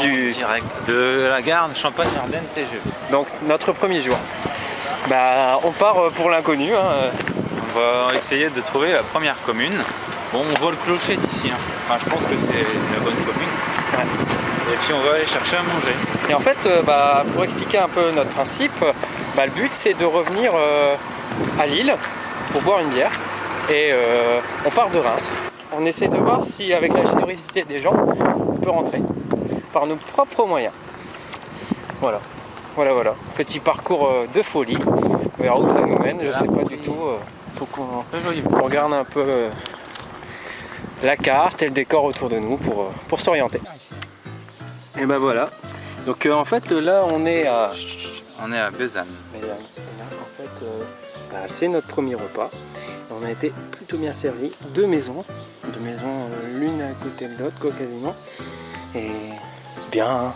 direct de la gare Champagne-Ardenne TGV. Donc notre premier jour. Bah on part pour l'inconnu. Hein. On va essayer de trouver la première commune. Bon, on voit le clocher d'ici. Hein. Enfin, je pense que c'est la bonne commune. Ouais. Et puis on va aller chercher à manger. Et en fait, pour expliquer un peu notre principe, le but c'est de revenir à Lille pour boire une bière. Et on part de Reims. On essaie de voir si avec la générosité des gens, on peut rentrer par nos propres moyens. Voilà. Voilà. Petit parcours de folie. On verra où ça nous mène, je sais pas du tout. Faut qu'on regarde un peu la carte et le décor autour de nous pour s'orienter. Et ben voilà. Donc en fait là on est à... On est à Besançon. Et là en fait c'est notre premier repas. On a été plutôt bien servi. Deux maisons l'une à côté de l'autre quoi quasiment. Et bien...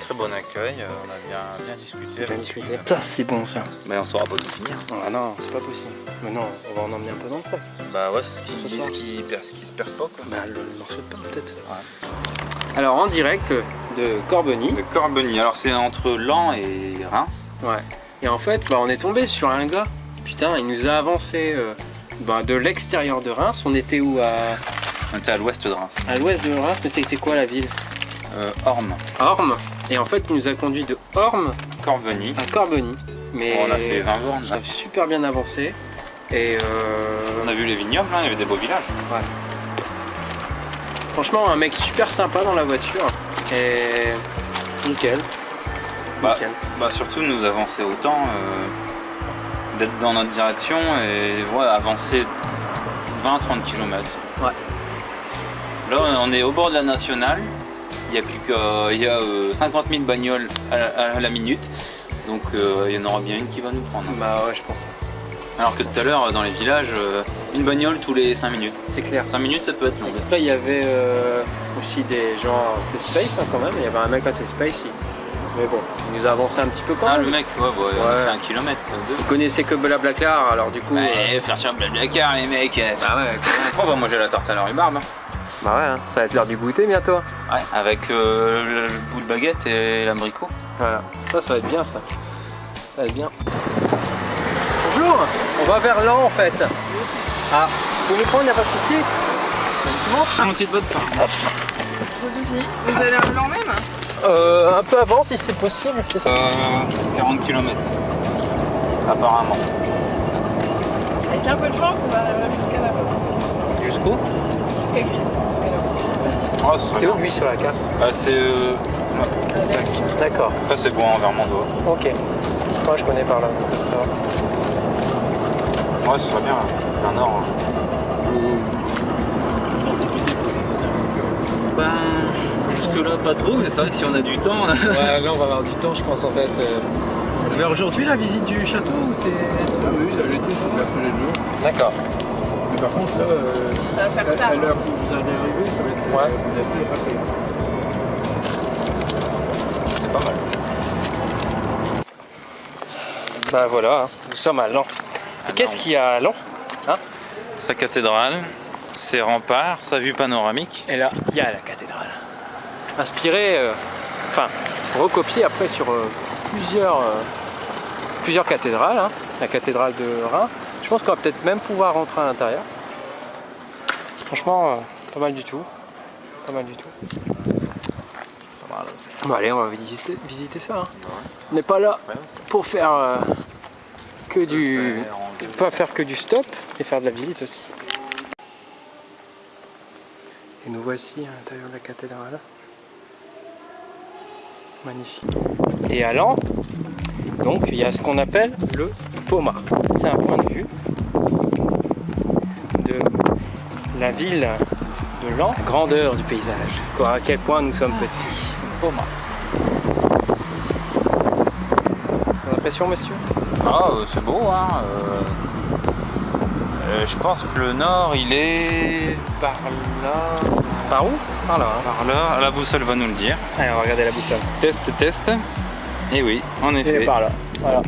Très bon accueil, on a bien discuté. Bien discuté. Ça c'est bon ça. Mais on saura pas tout finir. Ah non, c'est pas possible. Mais non, on va en emmener un peu dans le sac. Bah ouais, ce qui se perd pas quoi. Bah le morceau de pain peut-être. Ouais. Alors en direct de Corbeny. De Corbeny, alors c'est entre Laon et Reims. Ouais. Et en fait, on est tombé sur un gars. Putain, il nous a avancé de l'extérieur de Reims. On était où On était à l'ouest de Reims. À l'ouest de Reims, mais c'était quoi la ville? Orme. Orme. Et en fait, il nous a conduit de Orme Corbeny. À Corbeny. Mais on a fait 20 bornes. On a super bien avancé. Et on a vu les vignobles, hein, il y avait des beaux villages. Ouais. Franchement, un mec super sympa dans la voiture. Et nickel. Surtout nous avancer autant, d'être dans notre direction et avancer 20-30 km. Ouais. Là, on est au bord de la nationale. Il y a 50 000 bagnoles à la minute, donc il y en aura bien une qui va nous prendre. Bah ouais, je pense. Alors que tout à l'heure, dans les villages, une bagnole tous les 5 minutes. C'est clair. 5 minutes, ça peut être long. Après, il y avait aussi des gens assez space quand même. Il y avait un mec assez space. Mais bon, il nous a avancé un petit peu quand même. Le mec, il a fait 1 kilomètre. Il connaissait que Blablacar, alors du coup... faire sur Blablacar, les mecs. Bah ouais, on va manger la tarte à la rhubarbe. Bah ouais, hein. Ça va être l'heure du goûter bientôt. Ouais, avec le bout de baguette et l'abricot. Voilà, ça va être bien ça. Ça va être bien. Bonjour, on va vers Laon en fait. Ah, vous nous prendre, il n'y a pas de souci. Un petit de votre pain. Pas de souci. Vous allez à Laon même? Un peu avant si c'est possible, c'est ça. 40 km. Apparemment. Avec un peu de chance, on va arriver jusqu'à là-bas. Jusqu'où? Jusqu'à Guise. C'est où lui sur la carte? C'est... D'accord. Après c'est bon vers Mondois. Ok. Moi je connais par là. Ça va. Ouais, ce serait bien, vers nord. Jusque là pas trop, mais c'est vrai que si on a du temps... Ouais, là on va avoir du temps je pense en fait. Mais aujourd'hui la visite du château ou c'est... Ah oui, là j'ai tout, c'est mercredi le jour. D'accord. Mais par contre là, ça va faire tard. à l'heure où vous allez arriver, ça va être... Ouais. Vous êtes plus rapide. C'est pas mal. Bah voilà, hein. Nous sommes à Laon. Et qu'est-ce qu'il y a à Laon, hein? Sa cathédrale, ses remparts, sa vue panoramique. Et là, il y a la cathédrale. Inspiré, recopié après sur plusieurs cathédrales. Hein. La cathédrale de Reims. Je pense qu'on va peut-être même pouvoir rentrer à l'intérieur. Franchement, pas mal du tout. Pas mal du tout. Bon, allez, on va visiter ça. Hein. On n'est pas là pour faire pas faire que du stop, et faire de la visite aussi. Et nous voici à l'intérieur de la cathédrale. Magnifique. Et à Laon, donc il y a ce qu'on appelle le Poma. C'est un point de vue de la ville de Laon, la grandeur du paysage, quoi, à quel point nous sommes petits. Poma. L'impression, monsieur? Ah, c'est beau, hein. Je pense que le nord, il est par là. Par où? Par là. Hein. Par là, la boussole va nous le dire. Allez, on va regarder la boussole. Test. Et oui, en Et effet. par là. Voilà.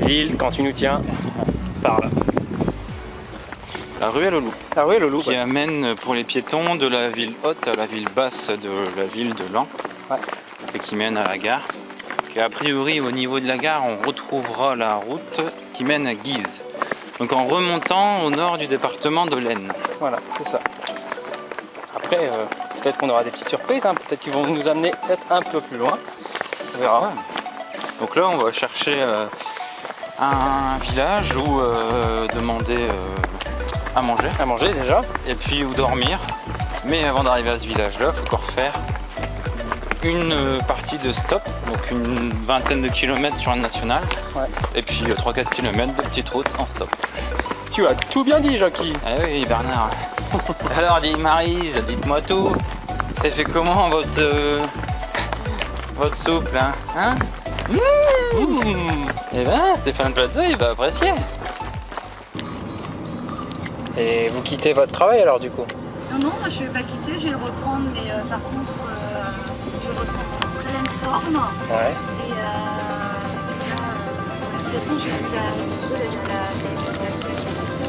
L'île, quand tu nous tiens, par là. La ruelle au loup. La ruelle au loup. Qui amène pour les piétons de la ville haute à la ville basse de la ville de Laon. et qui mène à la gare. Et a priori au niveau de la gare on retrouvera la route qui mène à Guise. Donc en remontant au nord du département de l'Aisne. Voilà, c'est ça. Après, peut-être qu'on aura des petites surprises, hein. Peut-être qu'ils vont nous amener peut-être un peu plus loin. On verra. Ouais. Donc là on va chercher un village où demander à manger. À manger déjà. Et puis où dormir. Mais avant d'arriver à ce village là, il faut encore faire une partie de stop, donc une vingtaine de kilomètres sur une nationale, et puis 3-4 kilomètres de petite route en stop. Tu as tout bien dit, Jackie. Eh oui, Bernard. Alors, Maryse, dites-moi tout. Ça fait comment votre soupe là, hein? Eh ben, Stéphane Plaza, il va apprécier. Et vous quittez votre travail alors du coup? Non, moi je vais pas quitter, je vais le reprendre, mais par contre, je vais le reprendre en pleine forme. Ouais. Et là, de toute façon, j'ai vu la CIO, la CHSCT.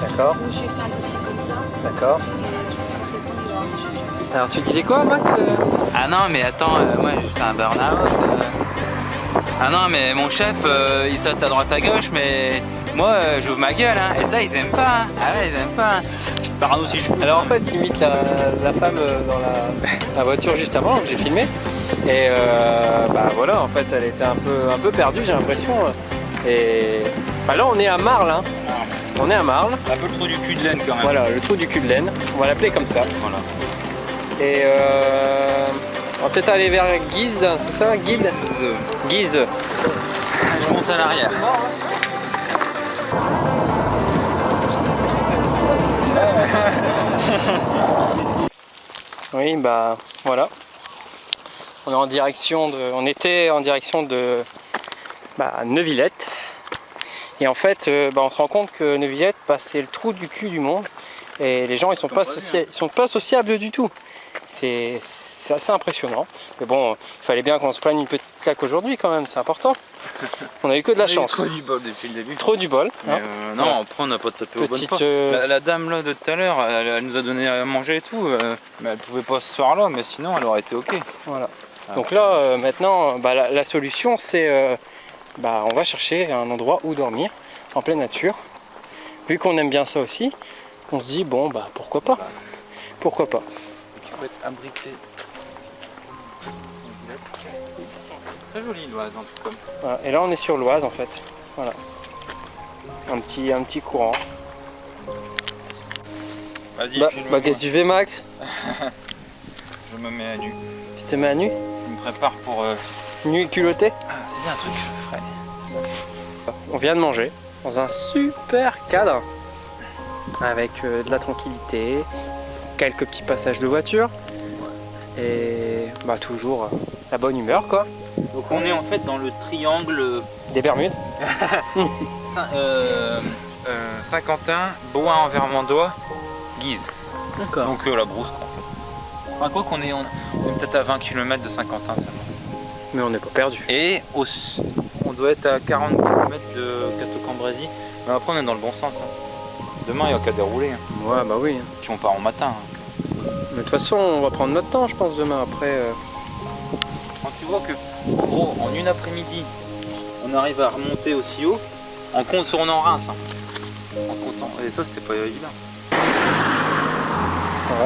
D'accord. Donc j'ai fait un dossier comme ça. D'accord. Et je pense qu'en septembre, il y aura des choses. Alors tu disais quoi, Max? Ah non, mais attends, moi j'ai fait un burn-out. Ah non, mais mon chef, il saute à droite à gauche, mais moi j'ouvre ma gueule, hein. Et ça ils aiment pas. Hein. Ah ouais, ils aiment pas. Hein. Pardon si je fous. Alors en fait, il imite la femme dans la voiture juste avant que j'ai filmé. Et bah voilà, en fait, elle était un peu perdue, j'ai l'impression. Et bah là, on est à Marle. Hein. On est à Marle. Un peu le trou du cul de laine quand même. Voilà, le trou du cul de laine. On va l'appeler comme ça. Voilà. Et on va peut-être aller vers Guise, c'est ça, Guide? Guise. Je monte à l'arrière. Oui, bah voilà. On était en direction de Neuvillette. Et en fait, on se rend compte que Neuvillette, c'est le trou du cul du monde. Et les gens, ils sont pas sociables du tout. C'est assez impressionnant. Mais bon, il fallait bien qu'on se prenne une petite claque aujourd'hui quand même, c'est important. On a eu que de la chance. Trop du bol depuis le début. Trop du bol. Hein. Non, voilà. Après on n'a pas tapé au bon Petite, pas. La dame là de tout à l'heure, elle nous a donné à manger et tout, mais elle pouvait pas ce soir là, mais sinon elle aurait été ok. Voilà. Donc là, maintenant, la solution c'est, on va chercher un endroit où dormir, en pleine nature. Vu qu'on aime bien ça aussi, on se dit bon pourquoi pas. Pourquoi pas. Il faut être abrité. Très jolie l'Oise en tout cas. Voilà. Et là on est sur l'Oise en fait. Voilà. Un petit courant. Vas-y, qu'est-ce que tu fais, Max? Je me mets à nu. Tu te mets à nu? Je me prépare pour... Nu et culotté? Ah, c'est bien un truc que je ferais. On vient de manger dans un super cadre avec de la tranquillité, quelques petits passages de voiture et toujours la bonne humeur quoi. Donc on est en fait dans le triangle des Bermudes. Saint-Quentin, Bois-en-Vermandois, Guise. D'accord. Donc la brousse quoi en fait. Enfin quoi qu'on est, on est peut-être à 20 km de Saint-Quentin seulement. Mais on n'est pas perdu. Et on doit être à 40 km de Cateau-Cambrésis. Mais après on est dans le bon sens. Hein. Demain il n'y a qu'à dérouler. Hein. Ouais oui. Puis on part en matin. Hein. Mais de toute façon on va prendre notre temps je pense demain après. Quand tu vois que en gros en une après-midi on arrive à remonter aussi haut en contournant Reims. Hein. En comptant. Et ça c'était pas évident.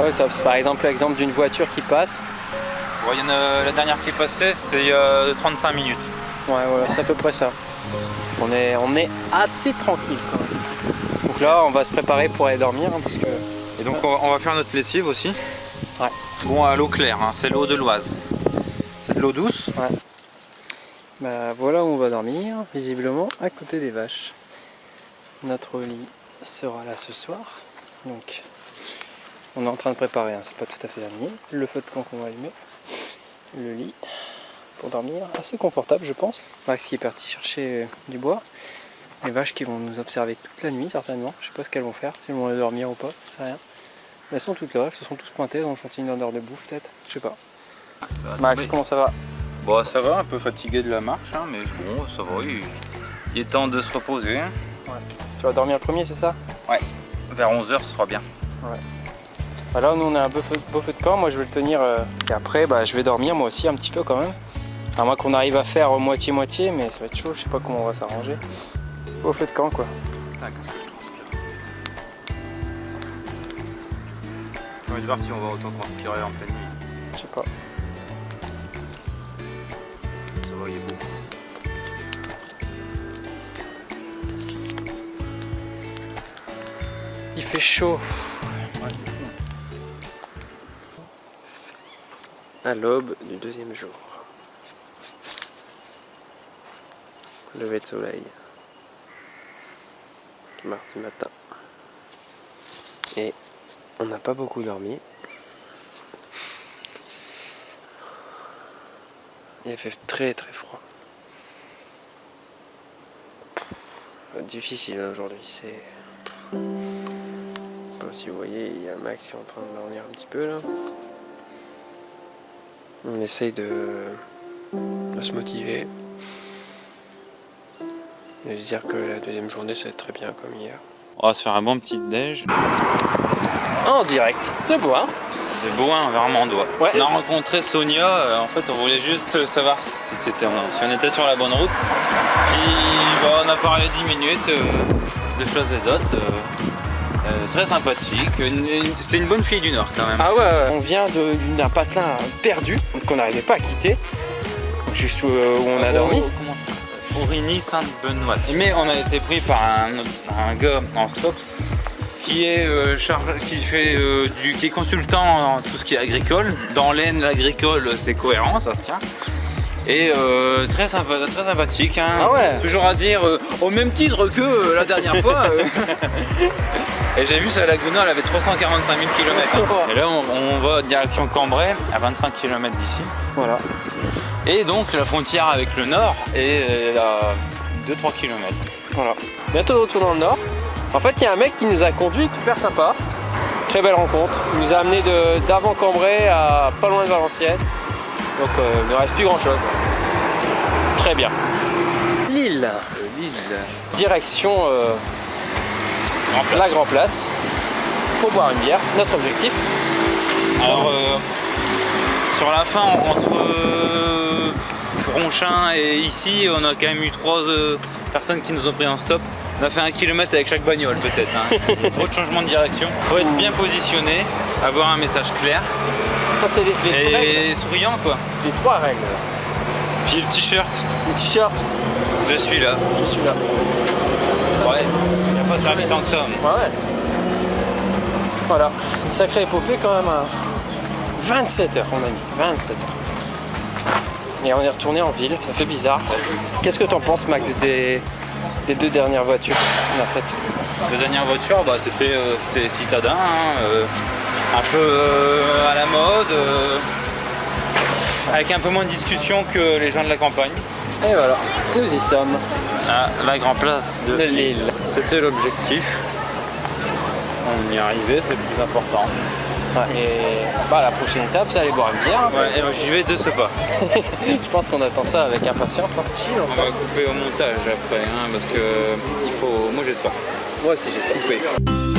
Ouais, ça, par exemple l'exemple d'une voiture qui passe. Ouais, la dernière qui est passée c'était il y a 35 minutes. Ouais voilà c'est à peu près ça. On est assez tranquille quand même. Donc là on va se préparer pour aller dormir hein, parce que. Et donc on va faire notre lessive aussi. Ouais. Bon à l'eau claire, hein, c'est l'eau de l'Oise. C'est de l'eau douce. Ouais. Voilà où on va dormir, visiblement à côté des vaches. Notre lit sera là ce soir. Donc on est en train de préparer, hein, c'est pas tout à fait terminé. Le feu de camp qu'on va allumer. Le lit pour dormir assez confortable je pense. Max qui est parti chercher du bois. Les vaches qui vont nous observer toute la nuit certainement. Je sais pas ce qu'elles vont faire, si elles vont aller dormir ou pas, je sais rien. Mais elles sont toutes là, elles se sont tous pointées dans le chantier d'heure de bouffe peut-être, je sais pas. Max, comment ça va? Bon ça va, un peu fatigué de la marche, hein, mais bon ça va, il est temps de se reposer. Hein. Ouais. Tu vas dormir le premier c'est ça? Ouais, vers 11h ce sera bien. Ouais. Là, nous on a un beau feu de camp. Moi je vais le tenir et après je vais dormir moi aussi un petit peu quand même. À moins qu'on arrive à faire moitié-moitié, mais ça va être chaud, je sais pas comment on va s'arranger. Beau feu de camp quoi. J'ai envie de voir si on va autant transpirer en pleine nuit. Je sais pas. Ça va, il est beau. Il fait chaud. À l'aube du deuxième jour. Lever de soleil. Mardi matin. Et on n'a pas beaucoup dormi. Il a fait très très froid. Difficile aujourd'hui, c'est... Si vous voyez, il y a Max qui est en train de dormir un petit peu là. On essaye de se motiver. Et de dire que la deuxième journée ça va être très bien comme hier. On va se faire un bon petit déj. En direct de Bois. De Boin vers Mandois. Ouais. On a rencontré Sonia, en fait on voulait juste savoir si on était sur la bonne route. Puis on a parlé 10 minutes de choses et d'autres. Très sympathique, c'était une bonne fille du Nord quand même. Ah ouais, on vient d'un patelin perdu qu'on n'arrivait pas à quitter, juste où on a dormi. Aurigny Sainte-Benoît. Mais on a été pris par un gars en stop qui est qui est consultant en tout ce qui est agricole. Dans l'Aisne, l'agricole c'est cohérent, ça se tient. Et très sympathique, hein. Ah ouais. Toujours à dire au même titre que la dernière fois. Et j'ai vu sa Laguna, elle avait 345 000 km. Hein. Et là on va direction Cambrai, à 25 km d'ici. Voilà. Et donc la frontière avec le Nord est à 2-3 km. Voilà. Bientôt de retour dans le Nord. En fait, il y a un mec qui nous a conduit, super sympa. Très belle rencontre. Il nous a amené d'avant Cambrai à pas loin de Valenciennes. Donc il ne reste plus grand chose. Très bien. Lille. Direction la Grand Place. Pour boire une bière. Notre objectif. Alors sur la fin entre Ronchin et ici, on a quand même eu 3 personnes qui nous ont pris en stop. On a fait 1 km avec chaque bagnole peut-être. Hein. Trop de changements de direction. Faut être bien positionné, avoir un message clair. Ça c'est les et souriant quoi. Les 3 règles. Puis le t-shirt. Le t-shirt. Je suis là. Je suis là. Ouais. Il n'a pas servi tant que ça. Mais... Ouais. Voilà. Sacrée épopée quand même. 27 heures on a mis. 27 heures. Et on est retourné en ville. Ça fait bizarre. Qu'est-ce que t'en penses Max des 2 dernières voitures qu'on a faites? Les dernières voitures, c'était citadin. Hein, un peu à la mode, avec un peu moins de discussion que les gens de la campagne. Et voilà, nous y sommes. À la Grand Place de Lille. C'était l'objectif. On y est arrivé, c'est le plus important. Ouais. Et la prochaine étape, c'est aller boire une bière. Ouais, et j'y vais de ce pas. Je pense qu'on attend ça avec impatience. Hein. On va couper au montage après, hein, parce que il faut. Moi j'ai soif. Moi aussi j'ai soif. Couper.